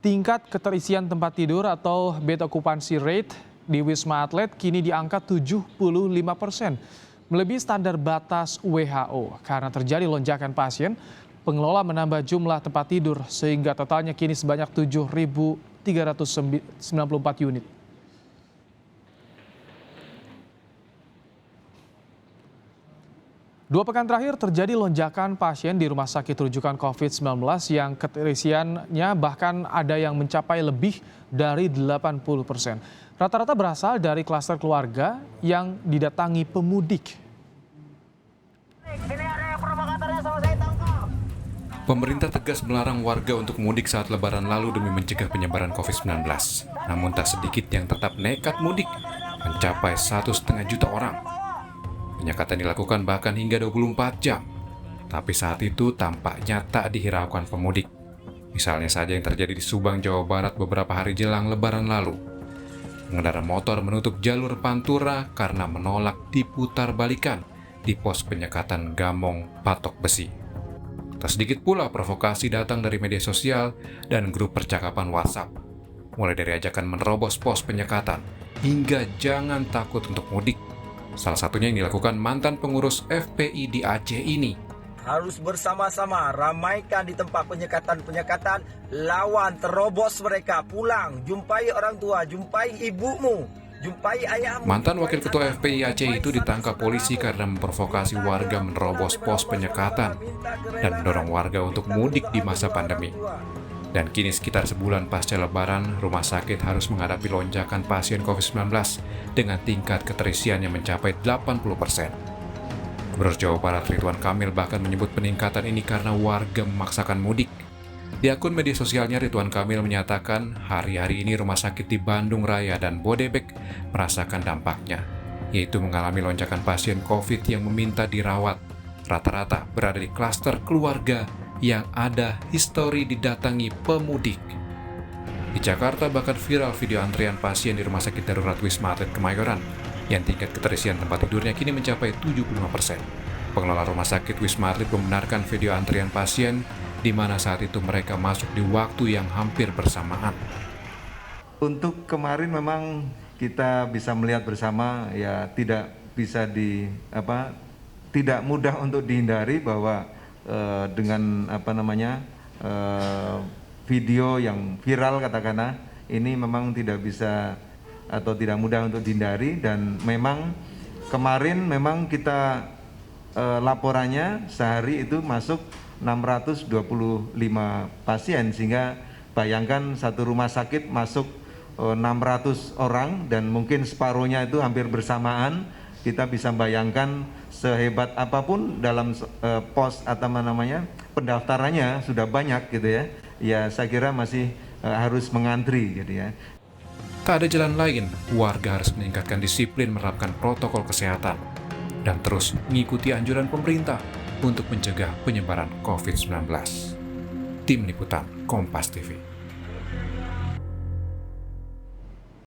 Tingkat keterisian tempat tidur atau bed occupancy rate di Wisma Atlet kini di angka 75%, melebihi standar batas WHO. Karena terjadi lonjakan pasien, pengelola menambah jumlah tempat tidur sehingga totalnya kini sebanyak 7.394 unit. Dua pekan terakhir terjadi lonjakan pasien di rumah sakit rujukan COVID-19 yang keterisiannya bahkan ada yang mencapai lebih dari 80%. Rata-rata berasal dari klaster keluarga yang didatangi pemudik. Pemerintah tegas melarang warga untuk mudik saat Lebaran lalu demi mencegah penyebaran COVID-19. Namun tak sedikit yang tetap nekat mudik, mencapai 1,5 juta orang. Penyekatan dilakukan bahkan hingga 24 jam. Tapi saat itu tampaknya tak dihiraukan pemudik. Misalnya saja yang terjadi di Subang, Jawa Barat beberapa hari jelang Lebaran lalu. Pengendara motor menutup jalur Pantura karena menolak diputar balikan di pos penyekatan Gamong Patok Besi. Tak sedikit pula provokasi datang dari media sosial dan grup percakapan WhatsApp. Mulai dari ajakan menerobos pos penyekatan hingga jangan takut untuk mudik. Salah satunya yang dilakukan mantan pengurus FPI di Aceh ini. Harus bersama-sama ramaikan di tempat penyekatan, lawan, terobos mereka, pulang, jumpai orang tua, jumpai ibumu, jumpai ayahmu. Mantan wakil ketua FPI Aceh itu ditangkap polisi karena memprovokasi warga menerobos pos penyekatan dan mendorong warga untuk mudik di masa pandemi. Dan kini sekitar sebulan pasca Lebaran, rumah sakit harus menghadapi lonjakan pasien COVID-19 dengan tingkat keterisian yang mencapai 80%. Gubernur Jawa Barat Ridwan Kamil bahkan menyebut peningkatan ini karena warga memaksakan mudik. Di akun media sosialnya, Ridwan Kamil menyatakan hari-hari ini rumah sakit di Bandung Raya dan Bodebek merasakan dampaknya, yaitu mengalami lonjakan pasien COVID yang meminta dirawat. Rata-rata berada di klaster keluarga yang ada histori didatangi pemudik. Di Jakarta bahkan viral video antrian pasien di Rumah Sakit Darurat Wisma Atlet Kemayoran yang tingkat keterisian tempat tidurnya kini mencapai 75%. Pengelola Rumah Sakit Wisma Atlet membenarkan video antrian pasien di mana saat itu mereka masuk di waktu yang hampir bersamaan. Untuk kemarin memang kita bisa melihat bersama ya tidak mudah untuk dihindari bahwa dengan video yang viral katakanlah ini memang tidak bisa atau tidak mudah untuk dihindari, dan memang kemarin memang kita laporannya sehari itu masuk 625 pasien, sehingga bayangkan satu rumah sakit masuk 600 orang dan mungkin separuhnya itu hampir bersamaan. Kita bisa bayangkan sehebat apapun dalam pos atau pendaftarannya sudah banyak gitu ya. Ya saya kira masih harus mengantri gitu ya. Tak ada jalan lain, warga harus meningkatkan disiplin menerapkan protokol kesehatan dan terus mengikuti anjuran pemerintah untuk mencegah penyebaran COVID-19. Tim Liputan Kompas TV.